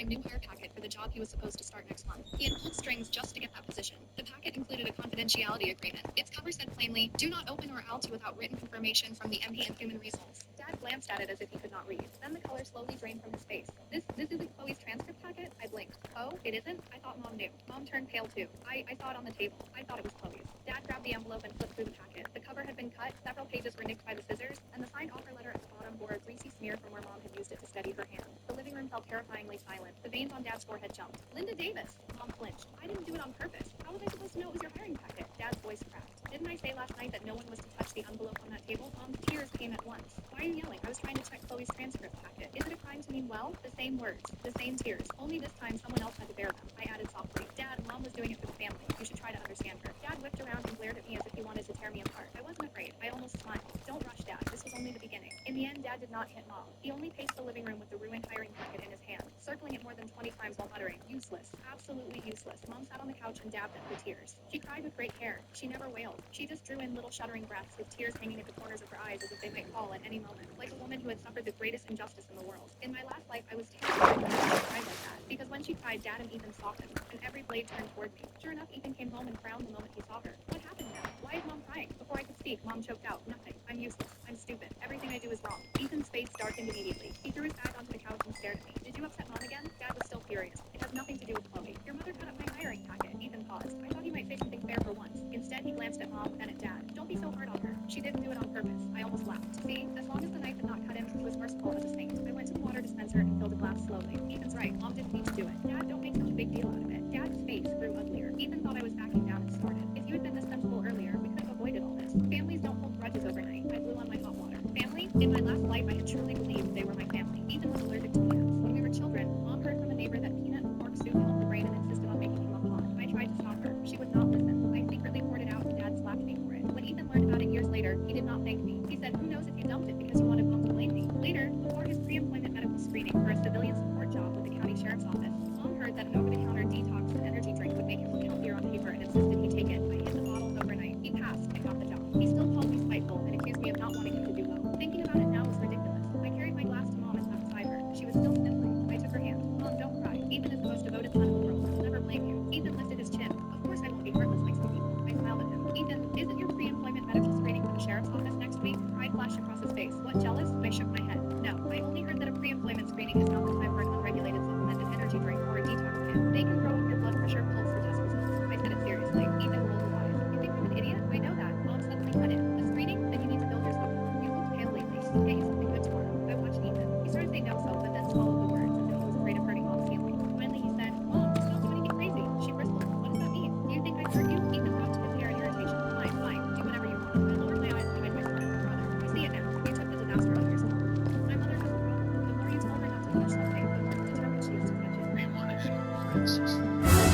full-time new hire packet for the job he was supposed to start next month. He had pulled strings just to get that position. The packet included a confidentiality agreement. Its cover said plainly, "Do not open or alter without written confirmation from the MP and Human Resources." Dad glanced at it as if he could not read. Then the color slowly drained from his face. This isn't Chloe's transcript packet? I blinked. Oh, it isn't? I thought Mom knew. Mom turned pale too. I saw it on the table. I thought it was Chloe's. Dad grabbed the envelope and flipped through the packet. The cover had been cut, several pages were nicked by the scissors, and the signed offer letter at the bottom bore a greasy smear from where Mom had used it to steady her hand. The living room felt terrifyingly silent. The veins on Dad's forehead jumped. Linda Davis! Mom flinched. I didn't do it on purpose. How was I supposed to know it was your hiring packet? Dad's voice cracked. Didn't I say last night that no one was to touch the envelope on that table? Mom's tears came at once. Why are you yelling? I was trying to check Chloe's transcript packet. Is it a crime to mean well? The same words. The same tears. Only this time someone else had to bear them. I added softly. Dad, Mom was doing it for the family. You should try to understand her. Dad whipped around and glared at me as if he wanted to tear me apart. I wasn't afraid. I almost smiled. Don't rush, Dad. This was only the beginning. In the end, Dad did not hit Mom. He only paced the living room with the ruined hiring packet in his hand, circling it more than 20 times while muttering, "Useless. Absolutely useless." Mom sat on the couch and dabbed at her tears. She cried with great care. She never wailed. She just drew in little shuddering breaths with tears hanging at the corners of her eyes as if they might fall at any moment, like a woman who had suffered the greatest injustice in the world. In my last life, I was terrified when she cried like that, because when she cried, Dad and Ethan softened, and every blade turned toward me. Sure enough, Ethan came home and frowned the moment he saw her. What happened now? Why is Mom crying? Before I could speak, Mom choked out, "Nothing. I'm useless. I'm stupid. Everything I do is wrong." Ethan's face darkened immediately. He threw his bag onto the couch and stared at me. "Did you upset Mom again?" Dad was still furious. "It has nothing to do with Chloe. Your mother cut up my hiring packet." Ethan paused. I thought he might say something fair for once. Instead, he glanced at Mom, then at Dad. "Don't be so hard on her. She didn't do it on purpose." I almost laughed. See, as long as the knife had not cut him, he was merciful as a saint. I went to the water dispenser and filled a glass slowly. Ethan's right. Mom didn't need to do it. Dad, don't make such a big deal out of it. Dad's face grew uglier. Ethan thought I was backing down and snorted. "If you had been this sensible earlier, we could have avoided all this. Families don't hold grudges overnight." I blew on my hot water. Family? In my last life, I had truly believed they were my family. Ethan was allergic to peanuts. When we were children, Mom heard from a neighbor that peanut and pork soup helped the brain and insisted on making him a pot. I tried to stop her. She would not listen. I secretly poured it out and Dad slapped me for it. When Ethan learned about it years later, he did not thank me. He said, "Who knows if you dumped it because you wanted Mom to blame me." Later, before his pre-employment medical screening for a civilian support job with the county sheriff's office, Mom heard that an over-the-counter detox and energy drink would make him look healthier on paper and insisted he take it. I hid the bottles overnight. He passed and got the job. He still called me spiteful and accused me of not wanting him to do well. Thinking about it now is ridiculous. I carried my glass to Mom and sat beside her. She was still sniffling. I took her hand. "Mom, don't cry. Ethan is the most devoted son in the world. He'll never blame you." Ethan lifted his chin. "Of course I won't be heartless like some people." I smiled at him. "Ethan, isn't your pre-employment medical screening for the sheriff's office next week?" Pride flashed across his face. "What, jealous?" I shook my head. "No, I only heard that a pre-employment screening is not the time for an unregulated supplemented energy drink or a detox kit. They can throw up your blood pressure, pulse, or test results." I said it seriously. Ethan rolled his eyes. "You think I'm an idiot?" "I know that." Mom suddenly cut in. "A screening? Then you need to build yourself up. You look pale lately. Get you something good tomorrow." I watched Ethan. He started to say no so, but then swallowed the words as if he was afraid of hurting Mom's feelings. Finally he said, "Mom, just don't do anything crazy." She bristled. "What does that mean? Do you think I'd hurt you?" Ethan rubbed his hair in irritation. "Fine, fine. Do whatever you want." I lowered my eyes and hid my smile. "Brother, I see it now. You took the disaster on yourself." "My mother has a problem. The more you tell her not to touch something, the more determined she is to touch it." We want to feel princess.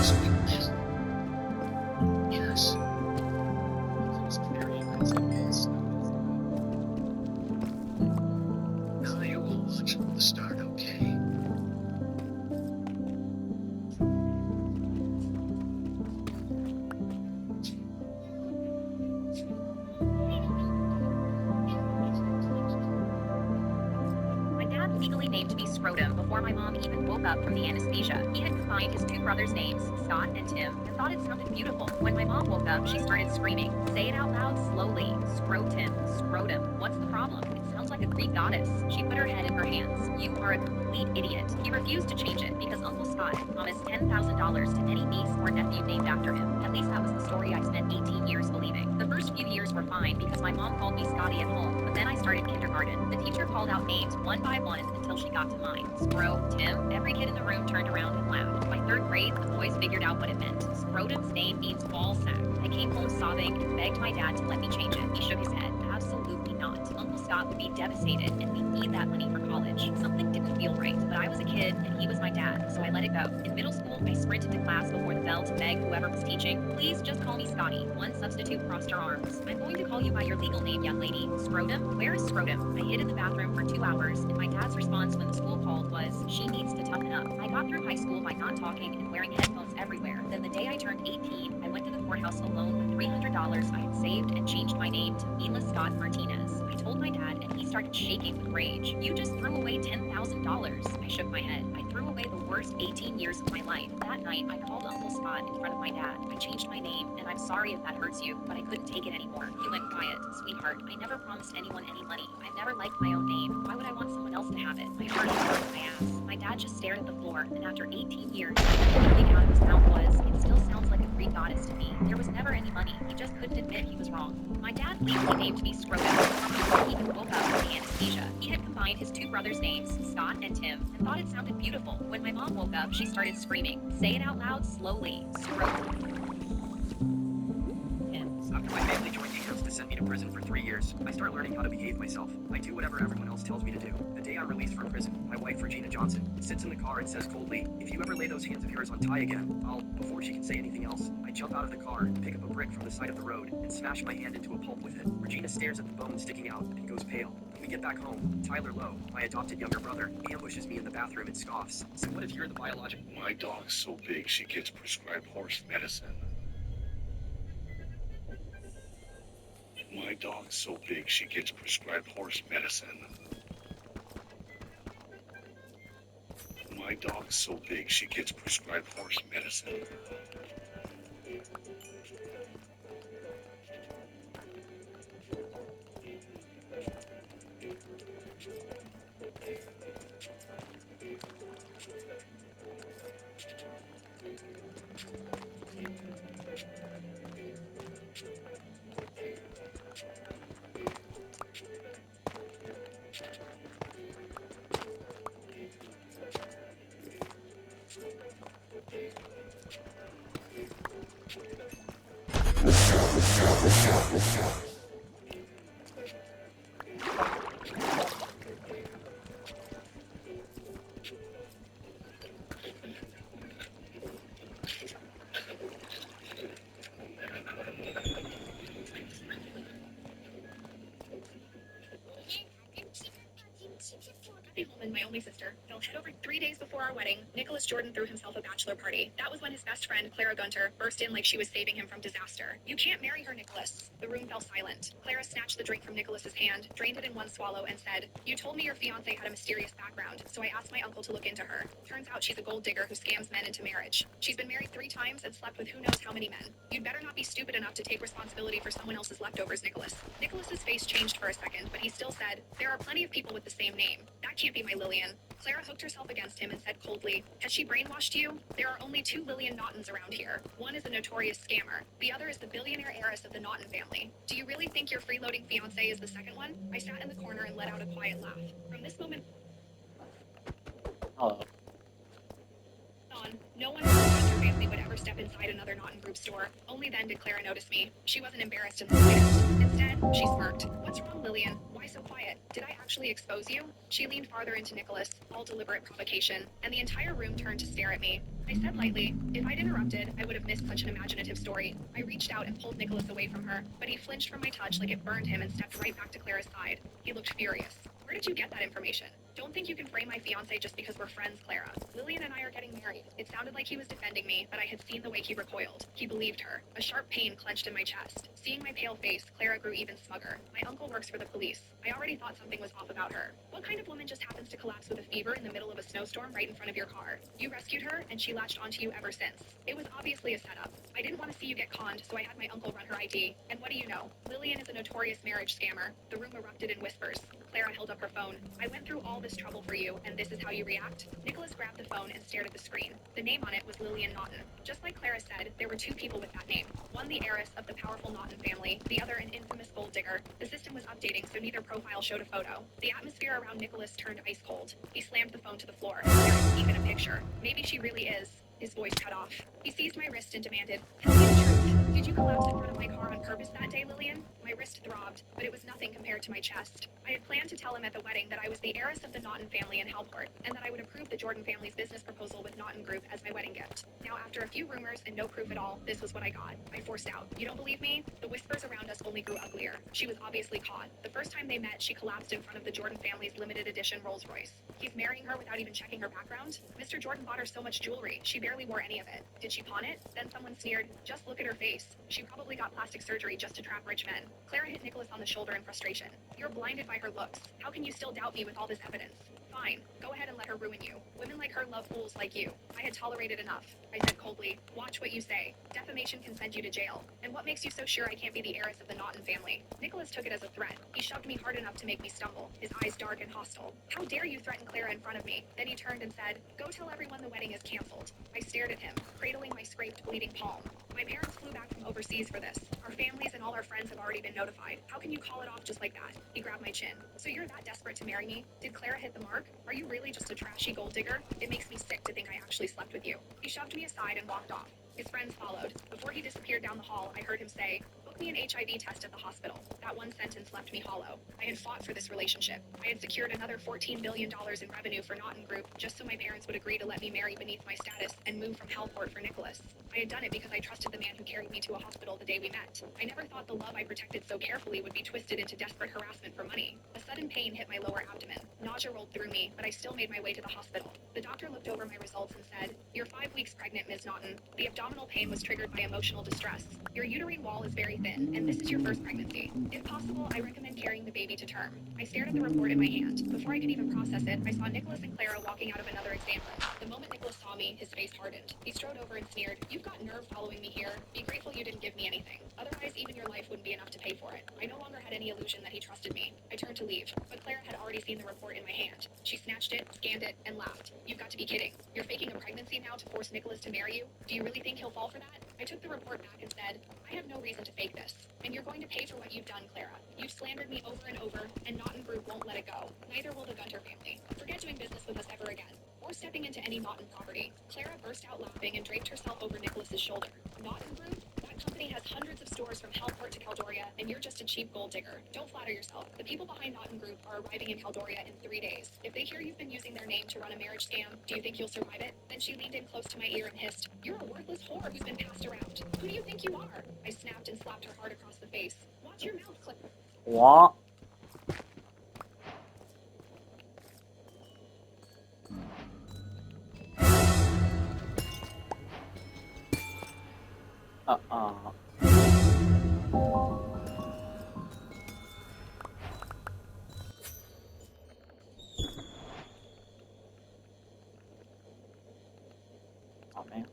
Sweetness. Yes. Those periods of peace. Now you will watch from the start, okay? My dad legally named me Scrotum before my mom even woke up from the anesthesia. He had combined his two brothers' names, Scott and Tim, and thought it sounded beautiful. When my mom woke up, she started screaming, "Say it out loud slowly. Scrotum, Scrotum. What's the problem? It sounds like a Greek goddess." She put her head in her hands. "You are a complete idiot." He refused to change it because Uncle Scott had promised $10,000 to any niece or nephew named after him. At least that was the story I spent 18 years believing. The first few years were fine because my mom called me Scotty at home, but then I started kindergarten. The teacher called out names one by one until she got to mine. Scro, Tim. Every kid in the room turned around and laughed. By third grade, the boys figured out what it meant. Scrotum's name means ball sack. I came home sobbing and begged my dad to let me change it. He shook his head. Absolutely not. Uncle Scott would be devastated, and we need that money for college. Something didn't feel right, but I was a kid, and he was my dad, so I let it go. In middle school, I sprinted to class before the bell to beg whoever was teaching, "Please just call me Scotty." One substitute crossed her arms. "I'm going to call you by your legal name, young lady." "Scrotum? Where is Scrotum?" I hid in the bathroom for 2 hours, and my dad's response when the school called was, "She needs to toughen up." I got through high school by not talking and wearing headphones everywhere. Then the day I turned 18, I went to the courthouse alone with $300 I had saved and changed my name to Mila Scott Martinez. I told my dad, and he started shaking with rage. "You just threw away $10,000. I shook my head. "I threw away away the worst 18 years of my life. That night, I called Uncle Scott in front of my dad. I changed my name, and I'm sorry if that hurts you, but I couldn't take it anymore. He went quiet. Sweetheart, I never promised anyone any money. I've never liked my own name. Why would I want someone else to have it? My heart hurt my ass. My dad just stared at the floor, and after 18 years, the only thing out of his mouth was, "It still sounds like a Greek goddess to me." There was never any money. He just couldn't admit he was wrong. My dad legally named me Scrotum before he even woke up from the anesthesia. He had combined his two brothers' names, Scott and Tim, and thought it sounded beautiful. When my mom woke up, she started screaming. Say it out loud slowly. Scrotum. After my family joined camps to send me to prison for 3 years, I start learning how to behave myself. I do whatever everyone else tells me to do. The day I'm released from prison, my wife, Regina Johnson, sits in the car and says coldly, "If you ever lay those hands of yours on Ty again, I'll..." Before she can say anything else, I jump out of the car, pick up a brick from the side of the road, and smash my hand into a pulp with it. Regina stares at the bone sticking out and goes pale. When we get back home, Tyler Lowe, my adopted younger brother, ambushes me in the bathroom and scoffs. "So what if you're the biological..." My dog's so big she gets prescribed horse medicine. My dog's so big she gets prescribed horse medicine. My dog's so big she gets prescribed horse medicine. Kathy Holman, my only sister, fell head over 3 days before our wedding. Nicholas Jordan threw himself a bachelor party. That was when his best friend, Clara Gunter, burst in like she was saving him from disaster. "You can't marry her, Nicholas." The room fell silent. Clara snatched the drink from Nicholas's hand, drained it in one swallow, and said, "You told me your fiancée had a mysterious background, so I asked my uncle to look into her. Turns out she's a gold digger who scams men into marriage. She's been married 3 times and slept with who knows how many men. You'd better not be stupid enough to take responsibility for someone else's leftovers, Nicholas." Nicholas's face changed for a second, but he still said, "There are plenty of people with the same name. That can't be my Lillian." Clara hooked herself against him and said coldly, "Has she brainwashed you? There are only 2 Lillian Naughtons around here. One is a notorious scammer. The other is the billionaire heiress of the Naughton family. Do you really think your freeloading fiancé is the second one?" I sat in the corner and let out a quiet laugh. From this moment Hello. on, no one in the Hunter family would ever step inside another Naughton Group store. Only then did Clara notice me. She wasn't embarrassed in the slightest. Instead, she smirked. "What's wrong, Lillian? Why so quiet? Did I actually expose you?" She leaned farther into Nicholas, all deliberate provocation, and the entire room turned to stare at me. I said lightly, "If I'd interrupted, I would have missed such an imaginative story." I reached out and pulled Nicholas away from her, but he flinched from my touch like it burned him and stepped right back to Clara's side. He looked furious. "Where did you get that information? Don't think you can frame my fiancé just because we're friends, Clara. Lillian and I are getting married." It sounded like he was defending me, but I had seen the way he recoiled. He believed her. A sharp pain clenched in my chest. Seeing my pale face, Clara grew even smugger. "My uncle works for the police. I already thought something was off about her. What kind of woman just happens to collapse with a fever in the middle of a snowstorm right in front of your car? You rescued her, and she latched onto you ever since. It was obviously a setup. I didn't want to see you get conned, so I had my uncle run her ID. And what do you know? Lillian is a notorious marriage scammer." The room erupted in whispers. Clara held up her phone. "I went through all this trouble for you, and this is how you react?" Nicholas grabbed the phone and stared at the screen. The name on it was Lillian Naughton. Just like Clara said, there were 2 people with that name. One the heiress of the powerful Naughton family, the other an infamous gold digger. The system was updating, so neither profile showed a photo. The atmosphere around Nicholas turned ice cold. He slammed the phone to the floor. There isn't even a picture. Maybe she really is. His voice cut off. He seized my wrist and demanded, "Tell me the truth. Did you collapse in front of my car on purpose that day, Lillian?" My wrist throbbed, but it was nothing compared to my chest. I had planned to tell him at the wedding that I was the heiress of the Naughton family in Halport, and that I would approve the Jordan family's business proposal with Naughton Group as my wedding gift. Now, after a few rumors and no proof at all, this was what I got. I forced out, "You don't believe me?" The whispers around us only grew uglier. She was obviously caught. The first time they met, she collapsed in front of the Jordan family's limited edition Rolls Royce. He's marrying her without even checking her background? Mr. Jordan bought her so much jewelry, she barely wore any of it. Did she pawn it? Then someone sneered, "Just look at her face. She probably got plastic surgery just to trap rich men." Clara hit Nicholas on the shoulder in frustration. "You're blinded by her looks. How can you still doubt me with all this evidence?" "Fine. Go ahead and let her her ruin you. Women like her love fools like you. I had tolerated enough. I said coldly, watch what you say. Defamation can send you to jail. And what makes you so sure I can't be the heiress of the Naughton family? Nicholas took it as a threat. He shoved me hard enough to make me stumble, his eyes dark and hostile. How dare you threaten Clara in front of me? Then he turned and said, go tell everyone the wedding is canceled. I stared at him, cradling my scraped, bleeding palm. My parents flew back from overseas for this. Our families and all our friends have already been notified. How can you call it off just like that? He grabbed my chin. So you're that desperate to marry me? Did Clara hit the mark? Are you really just a trashy gold digger? It makes me sick to think I actually slept with you. He shoved me aside and walked off. His friends followed. Before he disappeared down the hall, I heard him say, book me an HIV test at the hospital. That one sentence left me hollow. I had fought for this relationship. I had secured another $14 million in revenue for Naughton Group just so my parents would agree to let me marry beneath my status and move from Hellport for Nicholas. I had done it because I trusted the man who carried me to a hospital the day we met. I never thought the love I protected so carefully would be twisted into desperate harassment for money. A sudden pain hit my lower abdomen. Nausea rolled through me, but I still made my way to the hospital. The doctor looked over my results and said, you're 5 weeks pregnant, Ms. Naughton. The abdominal pain was triggered by emotional distress. Your uterine wall is very thin, and this is your first pregnancy. If possible, I recommend carrying the baby to term. I stared at the report in my hand. Before I could even process it, I saw Nicholas and Clara walking out of another exam room. The moment Nicholas saw me, his face hardened. He strode over and sneered, you've got nerve following me here. Be grateful you didn't give me anything. Otherwise, even your life wouldn't be enough to pay for it. I no longer had any illusion that he trusted me. I turned to leave, but Clara had already seen the report in my hand. She snatched it, scanned it, and laughed. You've got to be kidding. You're faking a pregnancy now to force Nicholas to marry you? Do you really think he'll fall for that? I took the report back and said, I have no reason to fake this. And you're going to pay for what you've done, Clara. You've slandered me over and over, and Naughton Group won't let it go. Neither will the Gunter family. Forget doing business with us ever again. Or stepping into any Naughton property. Clara burst out laughing and draped herself over Nicholas's shoulder. Naughton Group? That company has hundreds of stores from Hellport to Caldoria, and you're just a cheap gold digger. Don't flatter yourself. The people behind Naughton Group are arriving in Caldoria in 3 days. If they hear you've been using their name to run a marriage scam, do you think you'll survive it? Then she leaned in close to my ear and hissed, you're a worthless whore who's been passed around. Who do you think you are? I snapped and slapped her hard across the face. Watch your mouth, Clip. What? Oh man.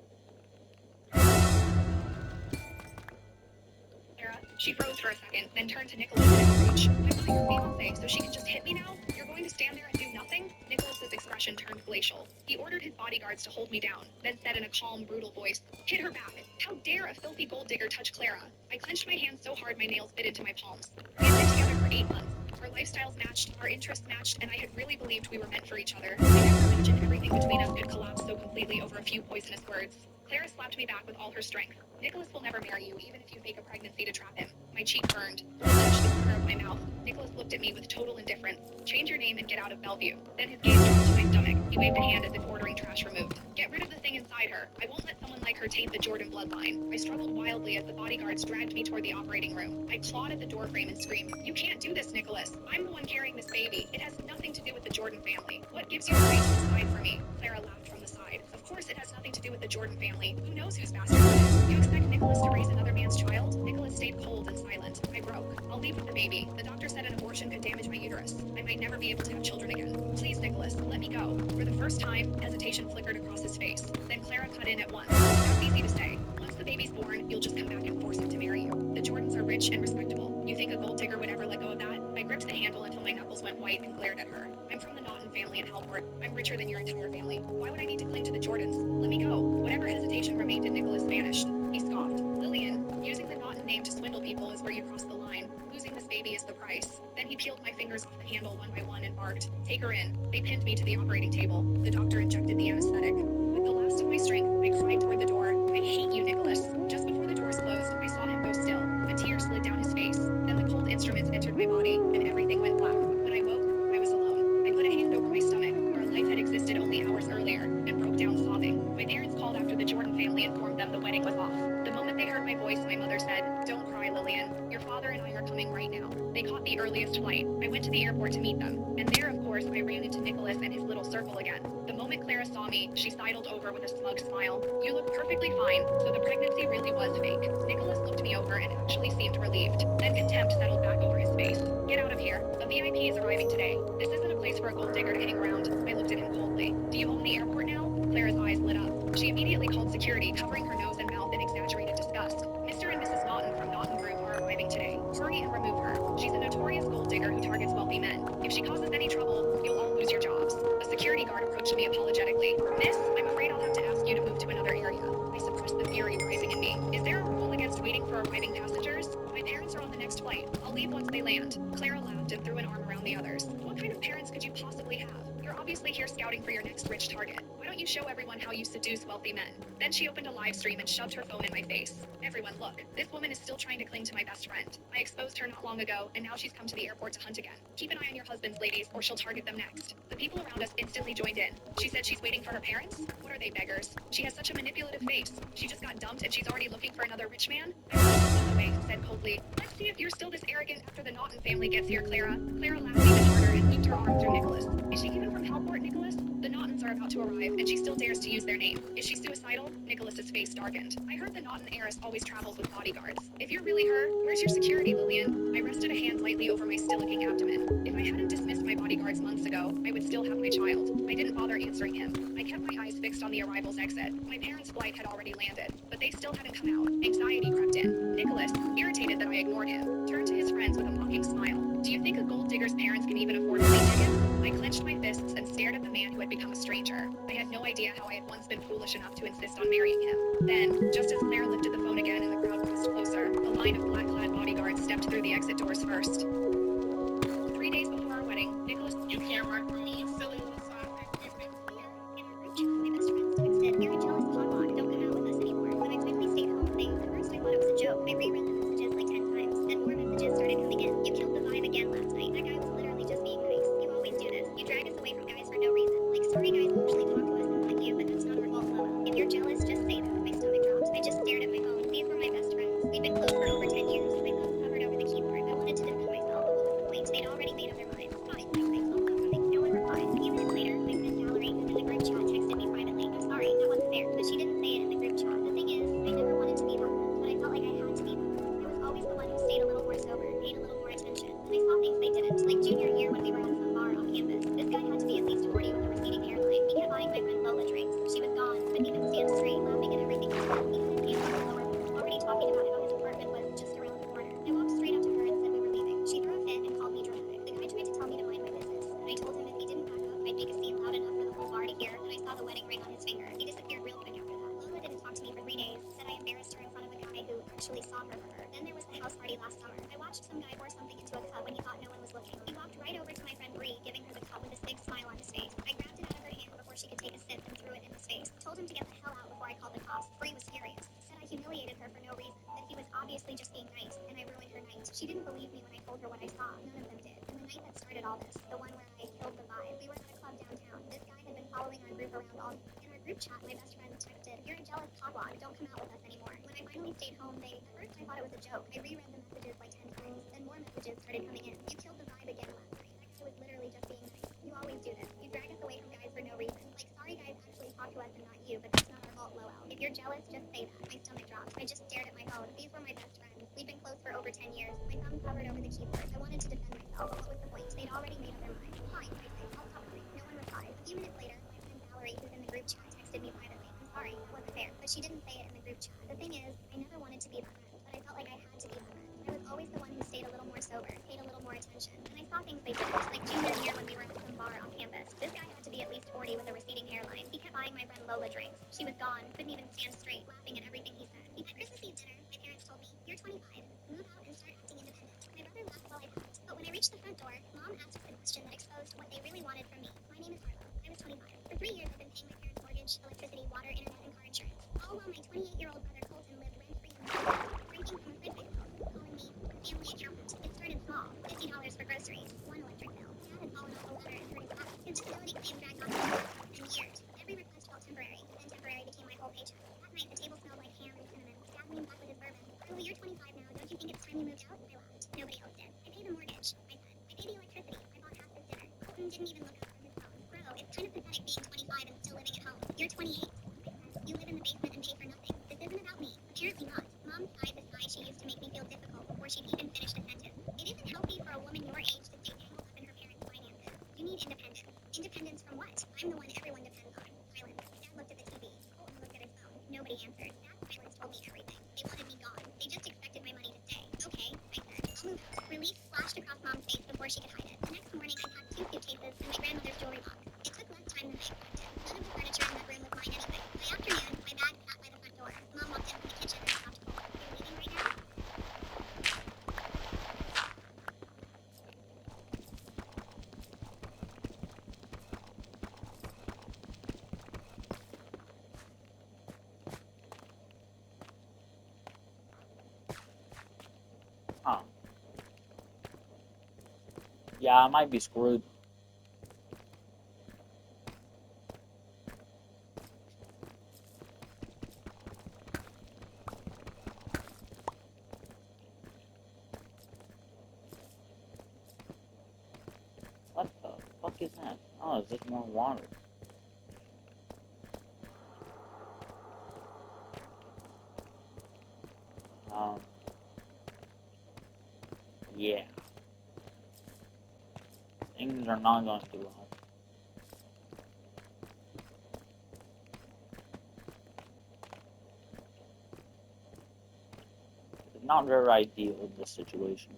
Sarah, she froze for a second, then turned to Nicholas in outrage. I'm not your fiancé, so she can just hit me now? You're going to stand there and do nothing? Nicholas's expression turned glacial. He ordered his bodyguards to hold me down, then said in a calm, brutal voice, hit her back. How dare a filthy gold digger touch Clara? I clenched my hands so hard my nails bit into my palms. We had been together for 8 months. Our lifestyles matched, our interests matched, and I had really believed we were meant for each other. I never imagined everything between us could collapse so completely over a few poisonous words. Clara slapped me back with all her strength. Nicholas will never marry you, even if you fake a pregnancy to trap him. My cheek burned. Blood touched the corner of my mouth. Nicholas looked at me with total indifference. Change your name and get out of Bellevue. Then his gaze dropped to my stomach. He waved a hand as if ordering trash removed. Get rid of the thing inside her. I won't let someone like her taint the Jordan bloodline. I struggled wildly as the bodyguards dragged me toward the operating room. I clawed at the doorframe and screamed, you can't do this, Nicholas. I'm the one carrying this baby. It has nothing to do with the Jordan family. What gives you the right to decide for me? Clara laughed from the side. Of course it has nothing to do with the Jordan family. Who knows whose bastard it is? You expect Nicholas to raise another man's child? Nicholas stayed cold and silent. I broke. I'll leave with the baby. The doctor said an abortion could damage my uterus. I might never be able to have children again. Please, Nicholas, let me go. For the first time, hesitation flickered across his face. Then Clara cut in at once. That's easy to say. Once the baby's born, you'll just come back and force him to marry you. The Jordans are rich and respectable. You think a gold digger would ever let go of that? I gripped the handle until my knuckles went white and glared at her. I'm from the Naughton family in Hellport. I'm richer than your entire family. Why would I need to cling to the Jordans? Let me go. Whatever hesitation remained in Nicholas vanished. He scoffed. Lillian, using the Naughton name to swindle people is where you cross the line. Losing this baby is the price. Then he peeled my fingers off the handle one by one and barked, take her in. They pinned me to the operating table. The doctor injected the anesthetic. With the last of my strength, I cried toward the door. I hate you, Nicholas. Just before the doors closed, I saw him go still. A tear slid down his face. Then the cold instruments entered my body, and everything went black. When I woke, I was alone. I put a hand over my stomach, where a life had existed only hours earlier, and broke down sobbing. My parents called after the Jordan family informed them the wedding was off. The moment they heard my voice, my mother said, don't cry, Lillian. Your father and I are coming right now. They caught the earliest flight. I went to the airport to meet them. And there, of course, I ran into Nicholas and his little circle again. The moment Clara saw me, she sidled over with a smug smile. You look perfectly fine, so the pregnancy really was fake. Nicholas looked me over and actually seemed relieved. Then contempt settled back over his face. Get out of here. A VIP is arriving today. This isn't a place for a gold digger to hang around. I looked at him coldly. to me apologetically. Miss, I'm afraid I'll have to ask you to move to another area. I suppressed the fury rising in me. Is there a rule against waiting for arriving passengers? My parents are on the next flight. I'll leave once they land. Clara laughed and threw an arm around the others. What kind of parents could you possibly have? You're obviously here scouting for your next rich target. Why don't you show everyone how you seduce wealthy men? Then she opened a live stream and shoved her phone in my face. Everyone, look. This woman is still trying to cling to my best friend. I exposed her not long ago, and now she's come to the airport to hunt again. Keep an eye on your husbands, ladies, or she'll target them next. The people around us instantly joined in. She said she's waiting for her parents? What are they, beggars? She has such a manipulative face. She just got dumped and she's already looking for another rich man? I looked away, said coldly, let's see if you're still this arrogant after the Naughton family gets here, Clara. Clara laughed even harder and looped her arm through Nicholas. Is she even from Hellport, Nicholas? The Naughtons are about to arrive, and she still dares to use their name. Is she suicidal? Nicholas's face darkened. I heard the Naughton heiress always travels with bodyguards. If you're really her, where's your security, Lillian? I rested a hand lightly over my still-aching abdomen. If I hadn't dismissed my bodyguards months ago, I would still have my child. I didn't bother answering him. I kept my eyes fixed on the arrival's exit. My parents' flight had already landed, but they still hadn't come out. Anxiety crept in. Nicholas, irritated that I ignored him, turned to his friends with a mocking smile. Do you think a gold digger's parents can even afford plane tickets? I clenched my fists and stared at the man who had become a stranger. I had no idea how I had once been foolish enough to insist on marrying him. Then, just as Claire lifted the phone again and the crowd pressed closer, a line of black-clad bodyguards stepped through the exit doors first. 3 days before our wedding, Nicholas... You can't run from me, you silly little son. My best friends texted, "You're a jealous hotwad, don't come out with us anymore." When I finally stayed home, at first I thought it was a joke. I reread the messages like 10 times. Then more messages started coming in. "You killed the vibe again last night. That guy was literally just being nice. You always do this. You drag us away from guys for no reason. Like, sorry guys usually talk to us and like you, but that's not our fault, Lola. If you're jealous, just say that." My stomach dropped. I just stared at my phone. These were my best friends. We'd been close for over 10 years. My thumb covered over the keyboard. I wanted to defend myself, but what was the point? They'd already made up their minds. Fine, I told them something. No one replied. A few minutes later, my friend Valerie, who's in the group chat, texted me privately. "I'm sorry, that wasn't fair," but she didn't say it in the group chat. The thing is, I never wanted to be that friend, but I felt like I had to be that friend. I was always the one who stayed a little more sober, paid a little more attention, and I saw things they didn't. Like junior year when we were at some bar off campus. This guy had to be at least 40 with a receding hairline. He kept buying my friend Lola drinks. She was gone, couldn't even stand straight, laughing at everything he said. He had his hands on the lower lip, already talking about how his apartment was just around the corner. I walked straight up to her and said we were leaving. She threw a fit and called me dramatic. The guy tried to tell me to mind my business, and I told him if he didn't back up, I'd make a scene loud enough for the whole bar to hear, and I saw the wedding ring on his finger. He disappeared real quick after that. Lola didn't talk to me for 3 days, said I embarrassed her in front of a guy who actually saw her for her. Then there was the house party last summer. I watched some guy pour something into a cup when he thought no one was looking. He walked right over to my friend Bree, giving her the cup with this big smile on his face. I grabbed it out of her hand before she could take a sip and threw it in his face. Told him to get the hell out before I called the cops. Bree was furious. Said I humiliated her for no reason, that he was obviously just being nice, and I ruined her night. She didn't believe me when I told her what I saw. None of them did. And the night that started all this, the one where I killed the vibe, we were at a club downtown. This guy had been following our group around all night. In our group chat, my best friend texted, "You're a jealous hotwad, don't come out with us anymore." When I finally stayed home, at first I thought it was a joke. I reread the messages like 10 times. Then more messages started coming in. "You killed the vibe again last night. That guy was literally just being nice. You always do this. You drag us away from guys for no reason. Like, sorry guys actually talk to us and not you, but that's not our fault, Lowell. If you're jealous, just say that." My stomach dropped. I just stared at my phone. These were my best friends. We'd been close for over 10 years. My thumb covered over the keyboard. I wanted to defend myself, but what was the point? They'd already made up their mind. Fine, I said. I'll stop worrying. No one replied. A few minutes later, my friend Valerie, who's in the group chat, texted me privately. "I'm sorry, that wasn't fair," but she didn't say it in the group chat. The thing is, I never wanted to be that friend, but I felt like I had to be that friend. I was always the one who stayed a little more sober, paid a little more attention, and I saw things they didn't. Like junior year when we were at some bar on campus. This guy had to be at least 40 with a receding hairline. He kept buying my friend Lola drinks. She was gone, couldn't even stand straight, laughing at everything he said. At Christmas Eve dinner, my parents told me, "You're 25. Move out and start acting independent." My brother laughed while I packed, but when I reached the front door, Mom asked the question that exposed what they really wanted from me. My name is Harlow. I was 25. For 3 years, I've been paying my parents' mortgage, electricity, water, internet, and car insurance. All while my 28-year-old brother Colton lived rent-free in the house, drinking from a fridge bill, calling me a family accountant. It started small, $50 for groceries, one electric bill. Dad had fallen off a ladder and hurt his back. His disability claim dragged on for years. Every request felt temporary, and then temporary became my whole paycheck. That night, the table smelled like ham and cinnamon. Dad leaned back with his bourbon. "Harlow, you're 25 now. Don't you think it's time you moved out?" I laughed. "Nobody else did. I pay the mortgage," I said. "I pay the electricity. I bought half this dinner." Colton didn't even look up from his phone. "Bro, it's kind of pathetic being 25 and still living at home. You're 28. I said. "You live in the basement and pay for nothing. This isn't about me." Apparently not. Mom sighed the sigh she used to make me feel difficult before she'd even finished a sentence. "It isn't healthy for a woman your age to stay tangled up in her parents' finances. You need independence." "Independence from what? I'm the one everyone depends on." Silence. Dad looked at the TV. Colton looked at his phone. Nobody answered. Dad's silence told me everything. They wanted me gone. They just expected my money to stay. "Okay," I said. "I'll move out." Relief flashed across Mom's face before she could hide it. The next morning, I packed 2 suitcases and my grandmother's jewelry box. It took less time than I expected. Yeah, I might be screwed. What the fuck is that? Oh, it's just more water. Yeah. Things are not going too well. It's not very ideal in this situation.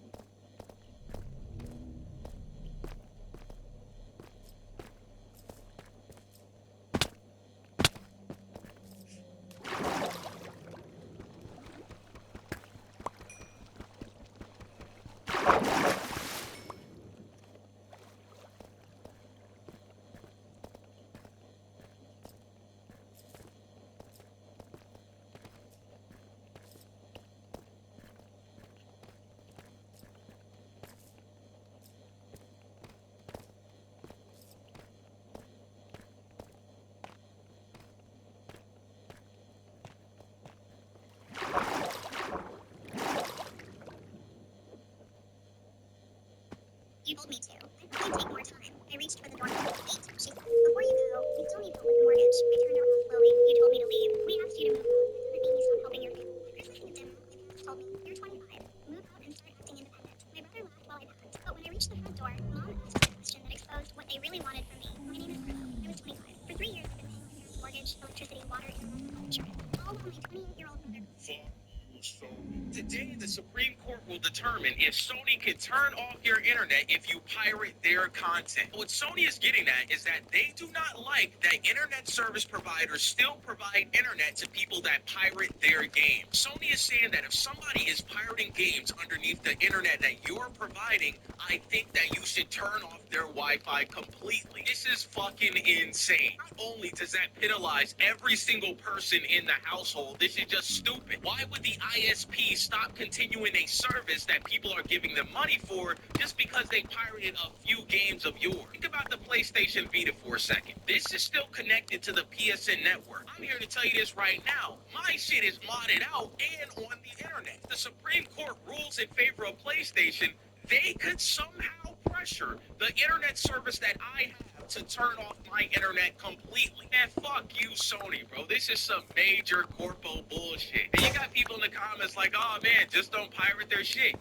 You told me to. I thought I'd take more time. I reached for the door. Wait, she said. Before you go, you still need help with the mortgage. I turned around slowly. You told me to leave. We asked you to move out. That doesn't mean you stop helping your family. Chris listened to dinner. My parents told me, you're 25. Move out and start acting independent. My brother laughed while I packed. But when I reached the front door, Mom asked a question that exposed what they really wanted from me. My name is Marlo. I was 25. For 3 years, I've been paying my parents' mortgage, electricity, water, internet, and health insurance. All while my 28-year-old brother. Fuck you, Sony. Today, the Supreme Court will determine if Sony can turn off your internet if you pirate their content. What Sony is getting at is that they do not like that internet service providers still provide internet to people that pirate their games. Sony is saying that if somebody is pirating games underneath the internet that you're providing, I think that you should turn off their Wi-Fi completely. This is fucking insane. Not only does that penalize every single person in the household, this is just stupid. Why would the ISP stop continuing a service that people are giving them money for just because they pirated a few games of yours? Think about the PlayStation Vita for a second. This is still connected to the PSN network. I'm here to tell you this right now. My shit is modded out and on the internet. If the Supreme Court rules in favor of PlayStation, they could somehow pressure the internet service that I have to turn off my internet completely. And fuck you, Sony, bro. This is some major corpo bullshit. And you got people in the comments like, oh man, just don't pirate their shit.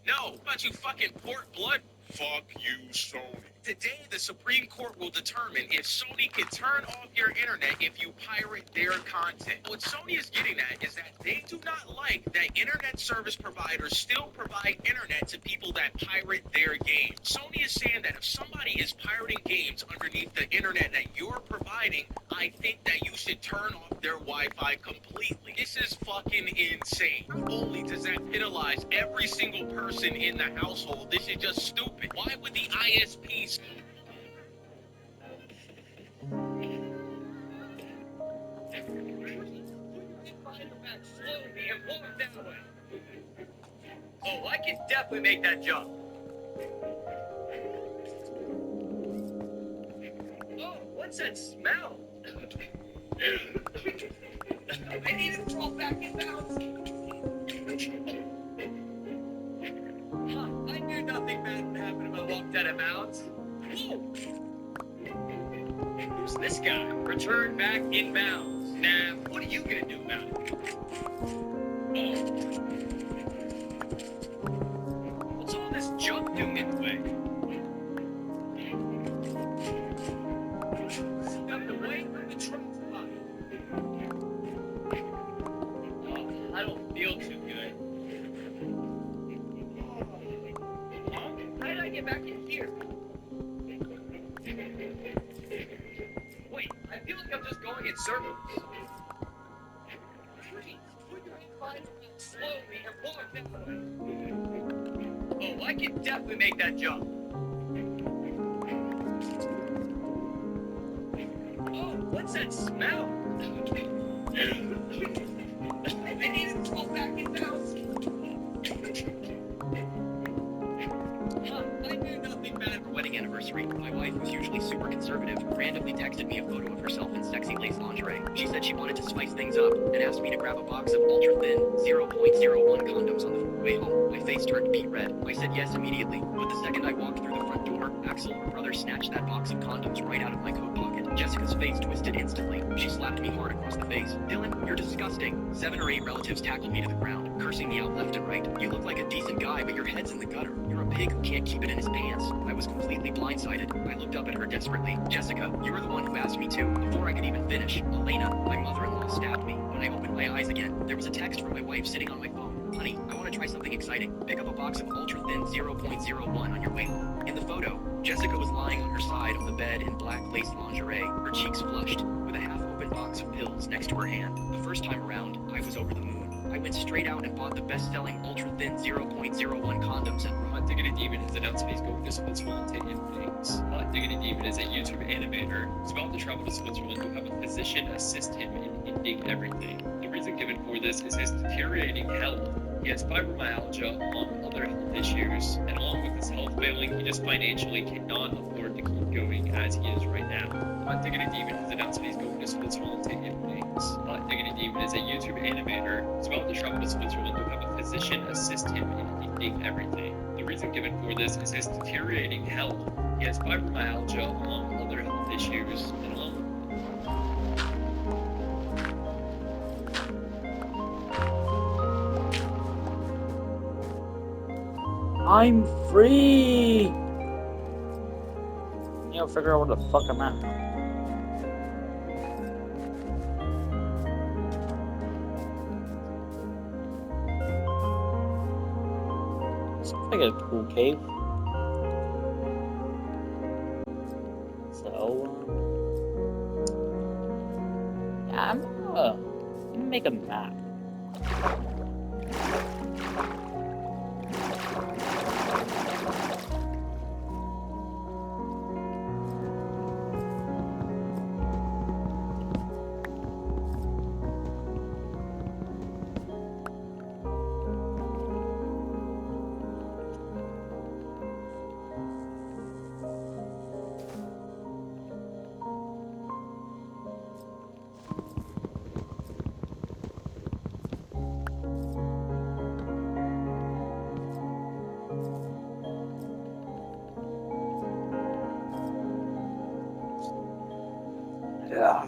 No, how about you fucking port blood? Fuck you, Sony. Today, the Supreme Court will determine if Sony can turn off your internet if you pirate their content. What Sony is getting at is that they do not like that internet service providers still provide internet to people that pirate their games. Sony is saying that if somebody is pirating games underneath the internet that you're providing, I think that you should turn off their Wi-Fi completely. This is fucking insane. Not only does that penalize every single person in the household, this is just stupid. Why would the ISPs Oh, I can definitely make that jump. Oh, what's that smell? I need to fall back in bounds. Huh, I knew nothing bad would happen if I walked out of bounds. Whoa! Who's this guy? Return back in bounds. Nah, what are you gonna do about it? Oh. What's all this junk doing in the way? Stepped away from the truck spot. Oh, I don't feel too good. Huh? How did I get back in here? Wait, I feel like I'm just going in circles. Please, put your hand slowly and walk that way. Oh, I can definitely make that jump. Oh, what's that smell? I need to fall back in bounds. Huh, I knew nothing bad conservative, randomly texted me a photo of herself in sexy lace lingerie. She said she wanted to spice things up and asked me to grab a box of ultra-thin 0.01 condoms on the way home. My face turned beet red. I said yes immediately, but the second I walked through the front door, Axel, her brother, snatched that box of condoms right out of my coat pocket. Jessica's face twisted instantly. She slapped me hard across the face. Dylan, you're disgusting. 7 or 8 relatives tackled me to the ground, cursing me out left and right. You look like a decent guy, but your head's in the gutter. You're a pig who can't keep it in his pants. I was completely blindsided. I looked up at her desperately. Jessica, you were the one who asked me to. Before I could even finish, Elena, my mother-in-law, stabbed me. When I opened my eyes again, there was a text from my wife sitting on my phone. Honey, I want to try something exciting. Pick up a box of ultra-thin 0.01 on your way home. In the photo, Jessica was lying on her side on the bed in black lace lingerie, her cheeks flushed, with a half-open box of pills next to her hand. The first time around, I was over the moon. I went straight out and bought the best-selling ultra-thin 0.01 condoms and Hot Diggity Demon has announced that he's going to Switzerland to end things. Hot Diggity Demon is a YouTube animator who's about to travel to Switzerland to have a physician assist him in ending everything. The reason given for this is his deteriorating health. He has fibromyalgia, among other health issues, and along with his health failing, he just financially cannot afford to keep going as he is right now. Hot Diggity Demon has announced that he's going to Switzerland to end things. Hot Diggity Demon is a YouTube animator who's about to travel to Switzerland to have a physician assist him in ending everything. The reason given for this is his deteriorating health. He has fibromyalgia, among other health issues, and along I'm free! You know, figure out where the fuck I'm at now. This looks like a cool cave. So, yeah, I'm gonna make a map. Yeah.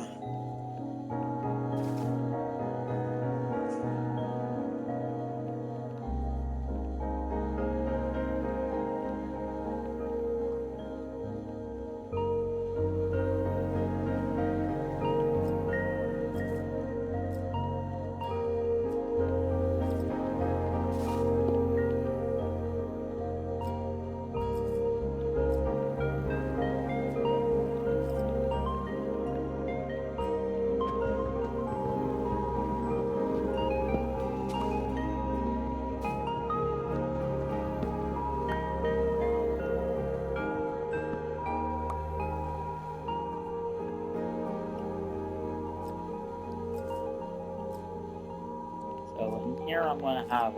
So in here I'm gonna have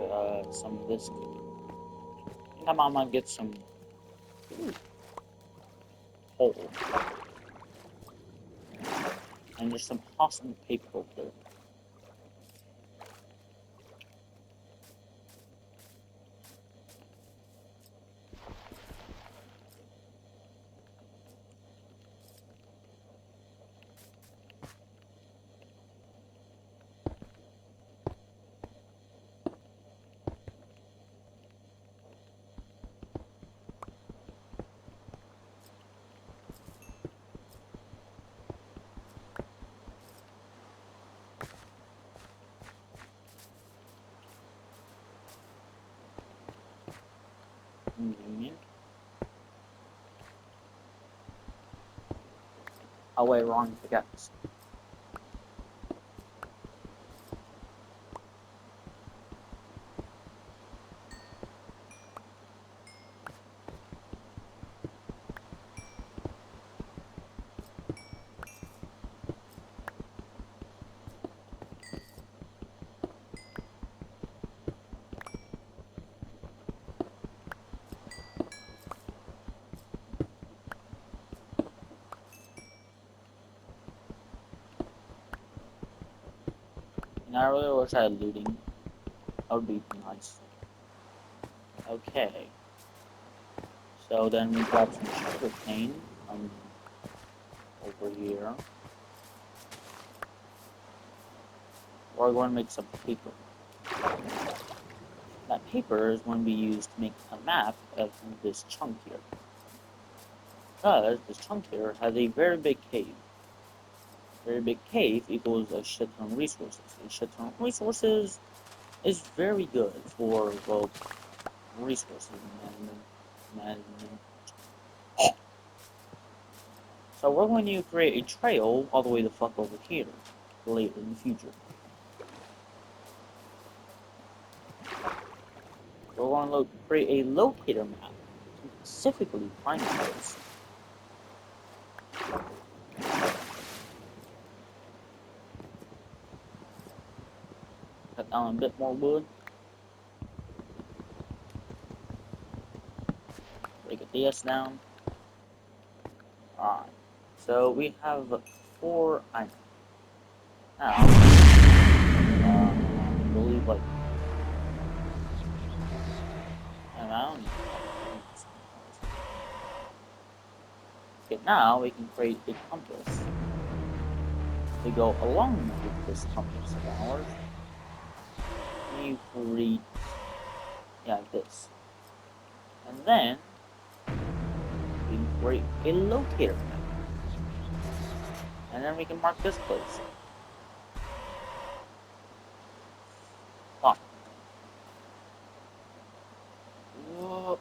some of this. I think I'm gonna get some coal and just some awesome paper here. Convenient. Oh wait, wrong pickaxe. And I really wish I had looting. That would be nice. Okay. So then we grab some sugar cane over here. We're going to make some paper. That paper is going to be used to make a map of this chunk here. Because this chunk here has a very big cave. Very big cave equals a shit ton of resources. A shit ton of resources is very good for, well, resources management. So we're going to create a trail all the way the fuck over here later in the future. We're going to create a locator map to specifically find those. Cut down a bit more wood. Break a DS down. Alright. So we have 4 items. Now, I believe like I don't need okay, now we can create a compass to go along with this compass of ours. You create this. And then we can create a locator map. And then we can mark this place. Oh. Whoa.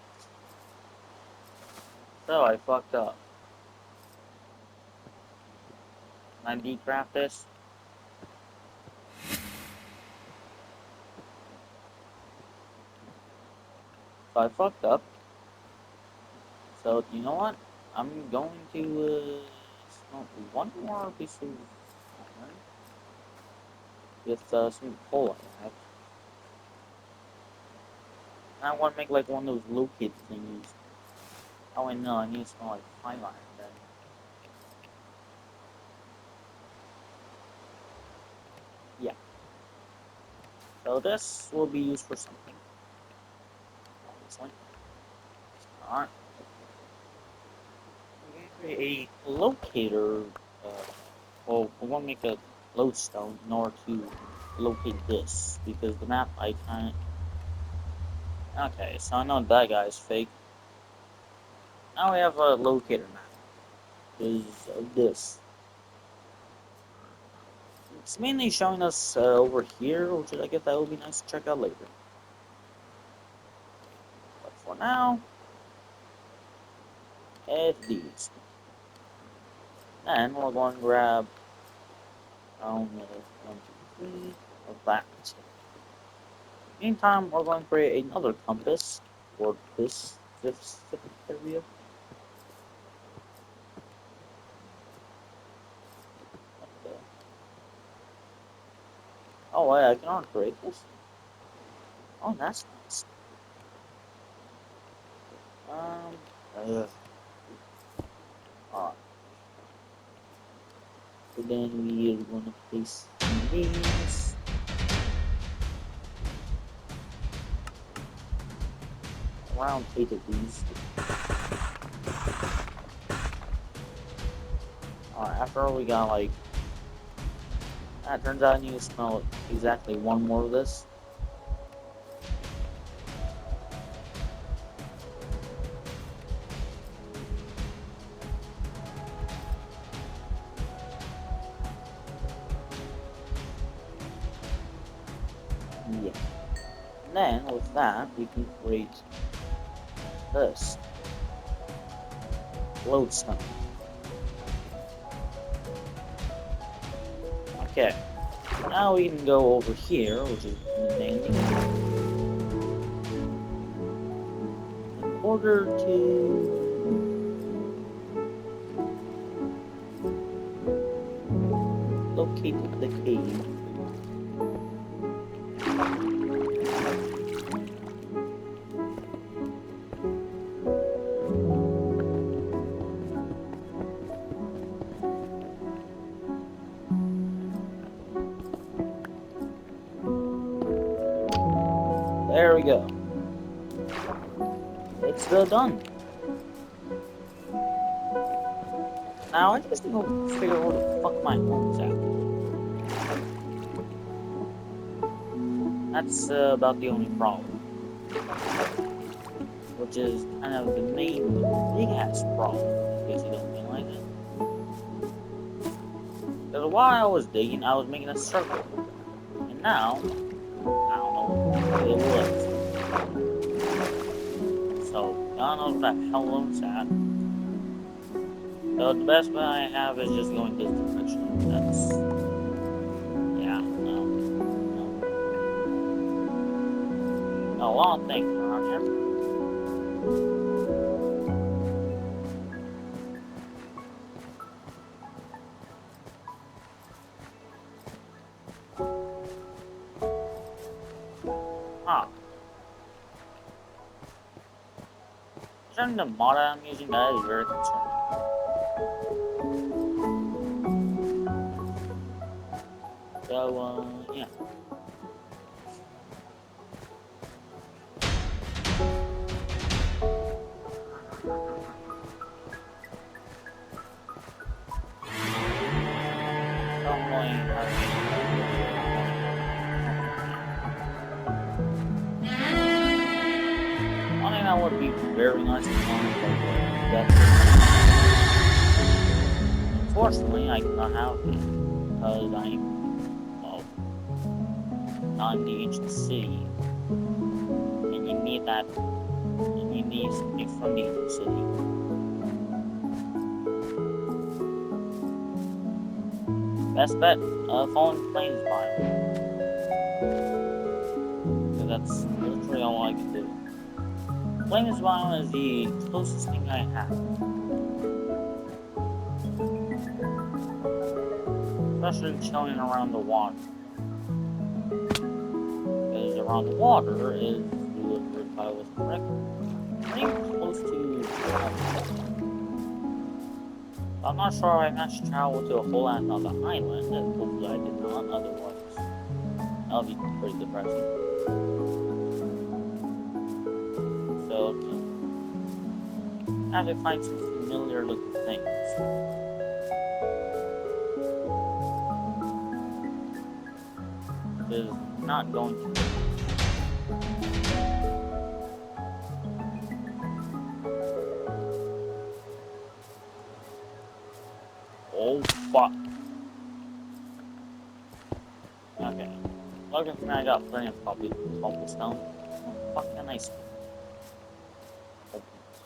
So I fucked up. Can I decraft this? So I fucked up. So you know what? I'm going to smoke one more piece of iron with some coal I have. And I want to make like one of those locate thingies. Oh wait, no, I need to smell like 5 iron then. Yeah. So this will be used for something. Obviously. Alright. A locator, well, we want to make a lodestone in order to locate this, because the map I can't. Okay, so I know that guy's fake. Now we have a locator map, is this. It's mainly showing us over here, which I guess that will be nice to check out later. But for now, it's these. Then we're going to grab 1, 2, 3 of that. Meantime, we're going to create another compass for this specific area. Okay. Oh, wait, I cannot create this. Oh, that's nice. Alright. So then we are going to place these. Around 8 of these. Alright, after all, we got like. That turns out I need to smell exactly 1 more of this. Yeah. And then with that, we can create this lodestone. Okay. Now we can go over here, which is mainly in order to locate the cave. There we go. It's done. Now I just need to figure out where the fuck my home's at. That's about the only problem. Which is kind of the main big ass problem, in case you don't realize it. Because while I was digging, I was making a circle. And now, I don't know what it was. So, God knows what the hell it's at. So the best bet I have is just going this direction. That's... yeah, no. A lot of things around here. Concerning the mod I'm using, that is very concerning. So, yeah. That would be very nice to find, but unfortunately, I cannot have it because I'm, well, not in the ancient city, and you need that. You need something from the ancient city. Best bet, Fallen Flames biome. So that's literally all I can do. Flames biome is the closest thing I have. Especially chilling around the water. Because around the water is, if I was correct, pretty close to I'm not sure I managed to travel to a whole land on the island, and hopefully I did not, otherwise that would be pretty depressing. So, I have to find some familiar looking things. Which is not going to be. Oh fuck. Okay. Luckily for me, I got plenty of cobblestone. What can I say?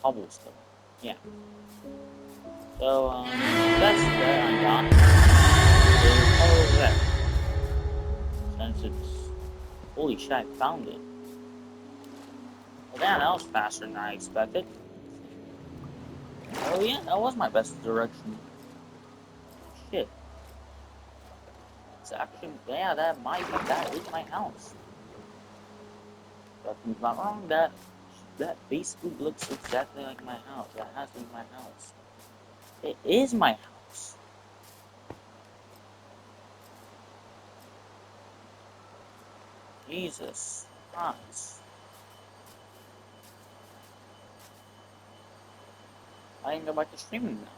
Cobblestone. Yeah. So, that's where I got is over there. Since it's... holy shit, I found it. Well, damn, that was faster than I expected. Oh yeah, that was my best direction. Shit. It's actually, yeah, that is my house. If I'm not wrong, that basically looks exactly like my house. That has to be my house. It is my house. Jesus Christ. I can go back to streaming now.